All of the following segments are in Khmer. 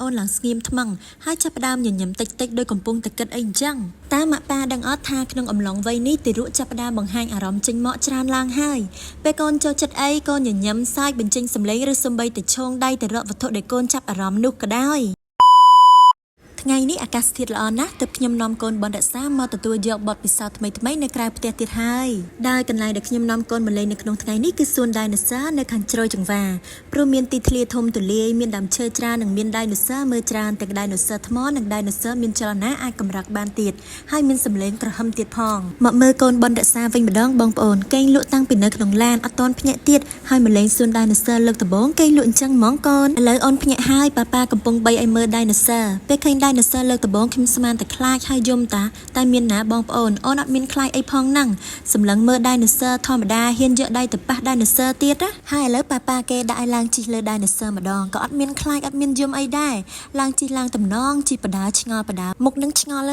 អូនឡើងស្ងៀមថ្មឹងហើយចាប់ផ្ដើមញញឹមតិចៗដោយកំពុងតែគិតអីចឹងតាម៉ាក់ប៉ាដឹងអត់ថាក្នុងអំឡុងវ័យនេះទារកចាប់ផ្ដើមបង្ហាញអារម្មណ៍ចេញមកច្រើនឡើងហើយពេលកូនចូលចិត្តអីកូនញញឹមសាយបញ្ចេញសម្លេងឬសំបីតែឈោងដៃទៅរកវត្ថុដែលកូនចាប់អារម្មណ៍នោះក៏ដោយថ្ងៃនេះអាកាសធាតុល្អណាស់ទើបខ្ញុំនាំកូនបនរក្សាមកទទួលយកបទពិសោធន៍ថ្មីៗនៅក្រៅផ្ទះទៀតហើយដោយកន្លែងដែលខ្ញុំនាំកូនមកលេងនៅក្នុងថ្ងៃនេះគឺសួនដៃណូស័រនៅខាងជ្រោយចង្វាព្រោះមានទីធ្លាធំទូលាយមានដើមឈើច្រើននិងមានដៃណូស័រមើលច្រើនទាំងដៃណូស័រថ្មនិងដៃណូស័រមានចលនាអាចកម្រាក់បានទៀតហើយមានសម្លេងក្រហមទៀតផងមកមើលកូនបនរក្សាវិញម្ដងបងប្អូនកេងលក់តាំងពីនៅក្នុងឡានអត់ទាន់ភ្ញាក់ទៀតហើយមកលេងសួនដៃណូស័រលើកដំបូងកេងលក់អញ្ចឹងហ្មងកូនឥឡូវអូនភ្ញាក់ហើយប៉ាកំពុងបីឲ្យមើលដៃណូស័រពេលឃើញដៃណូស័រលើកដំបូងខ្ញុំស្មានតែខ្លាចហើយយំតែមានណាបងប្អូនអូនអត់មានខ្លាចអីផងហ្នឹងសម្លឹងមើលដៃណូស័រធម្មតាហ៊ានយកដៃទៅប៉ះដៃណូស័រទៀតណាហើយឥឡូវប៉ាគេដាក់ឲ្យឡើងជិះលើដៃណូស័រម្ដងក៏អត់មានខ្លាចអត់មានយំអីដែរឡើងជិះឡើងតំណងជិះបដាឆ្ងល់បដាមុខនឹងឆ្ងល់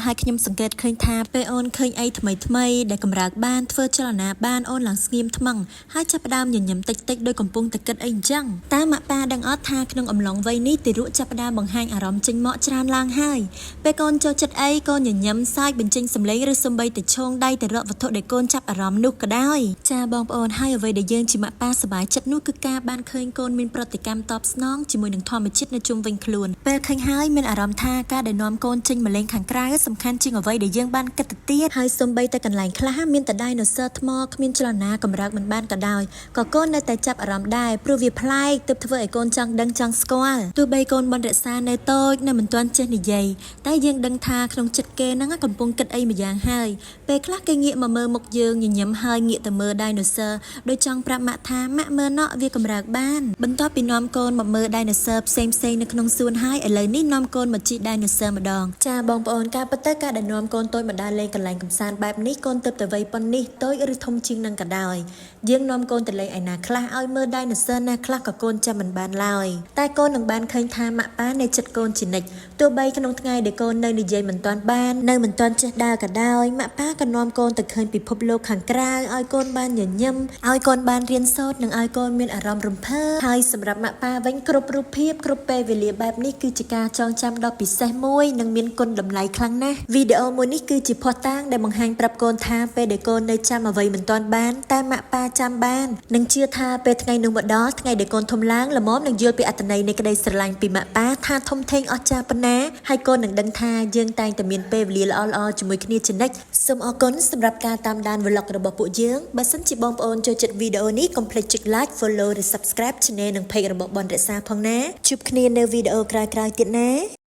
ហើយខ្ញុំសង្កេតឃើញថាពេលអូនឃើញអីថ្មីដែលកម្រើកបានធ្វើចលនាបានអូនឡើងស្ងៀមថ្មឹងហើយចាប់ផ្ដើមញញឹមតិចៗដោយកំពុងតែគិតអីអញ្ចឹងតាម៉ាក់ប៉ាដឹងអត់ថាក្នុងអំឡុងវ័យនេះទារកចាប់ផ្ដើមបង្ហាញអារម្មណ៍ចេញមកច្រើនឡើងហើយពេលកូនចូលចិត្តអីកូនញញឹមសាយបញ្ចេញសម្លេងឬសំបីតែឈោងដៃទៅរកវត្ថុដែលកូនចាប់អារម្មណ៍នោះក៏ដោយចាបងប្អូនហើយអ្វីដែលយើងជាម៉ាក់ប៉ាសប្បាយចិត្តនោះគឺការបានឃើញកូនមានប្រតិកម្មតបស្នងជាមួយនឹងធម្មជាតិនៅជុំវិញខ្លួនពេលឃើញហើយមានអារម្មណ៍ថាការដែលនាំកូនចេញមកលេងខាងក្រៅសំខាន់ជាងអ្វីដែលយើងបានគិតទៅទៀតហើយសំបីតែកន្លែងខ្លះមានតែដៃណូស័រថ្មគ្មានចលនាកម្រើកមិនបានក៏ដោយក៏កូននៅតែចាប់អារម្មណ៍ដែរព្រោះវាប្លែកទើបធ្វើឲ្យកូនចង់ដឹងចង់ស្គាល់ទោះបីកូនបនរក្សានៅតូចនៅមិនទាន់ចេះនិយាយតែយើងដឹងថាក្នុងចិត្តគេហ្នឹងកំពុងគិតអីម្យ៉ាងហើយពេលខ្លះគេងាកមកមើលមុខយើងញញឹមហើយងាកទៅមើលដៃណូស័រដោយចង់ប្រាប់ម៉ាក់ថាម៉ាក់មើលណក់វាកម្រើកបានបន្ទាប់ពីនាំកូនមកមើលដៃណូស័រផ្សេងនៅក្នុងសួនហើយឥឡូវនេះនាំកូនមកជិះដៃណូស័រម្ដងចាបងប្អូនការពិតទៅការដែលនាំកូនតូចមកដើរលេងកន្លែងកម្សាន្តបែបនេះកូនទៅតែវ័យប៉ុណ្នេះតូចឬធំជាងនឹងក៏ដោយយើងនាំកូនទៅលេងឯណាខ្លះឲ្យមើលដៃណូស័រណាខ្លះក៏កូនចាំមិនបានឡើយតែកូននឹងបានឃើញថាម៉ាក់ប៉ានៅចិត្តកូនជានិច្ចទោះបីក្នុងថ្ងៃដែលកូននៅនិយាយមិនទាន់បាននៅមិនទាន់ចេះដើរក៏ដោយម៉ាក់ប៉ាក៏នាំកូនទៅឃើញពិភពលោកខាងក្រៅឲ្យកូនបានញញឹមឲ្យកូនបានរៀនសូត្រនិងឲ្យកូនមានអារម្មណ៍រំភើបហើយសម្រាប់ម៉ាក់ប៉ាវិញគ្រប់រូបភាពគ្រប់ពេលវេលាបែបនេះគឺជាការចងចាំដ៏ពិសេសមួយនិងមានគុណតម្លៃខ្លាំងណាស់វីដេអូមួយនេះគឺជាភស្តុតាងដែលបង្ហាញប្រាប់កូនថាពេលដែលកូននៅចាំអ្វីមិនទាន់បានតែម៉ាក់ប៉ាចាំបាននិងជឿថាពេលថ្ងៃនោះមកដល់ថ្ងៃដែលកូនធំឡើងល្មមនឹងយល់ពីអត្ថន័យនៃក្តីស្រឡាញ់ពីម៉ាក់ប៉ាថាធំធេងអស្ចារ្យប៉ុណ្ណាហើយកូននឹងដឹងថាយើងតែងតែមានពេលវេលាល្អៗជាមួយគ្នាជានិច្ចសូមអរគុណសម្រាប់ការតាមដាន vlog របស់ពួកយើងបើសិនជាបងប្អូនចូលចិត្តវីដេអូនេះកុំភ្លេចចុច like follow ឬ subscribe channel និង page របស់បនរក្សាផងណាជួបគ្នានៅវីដេអូក្រោយៗទៀតណា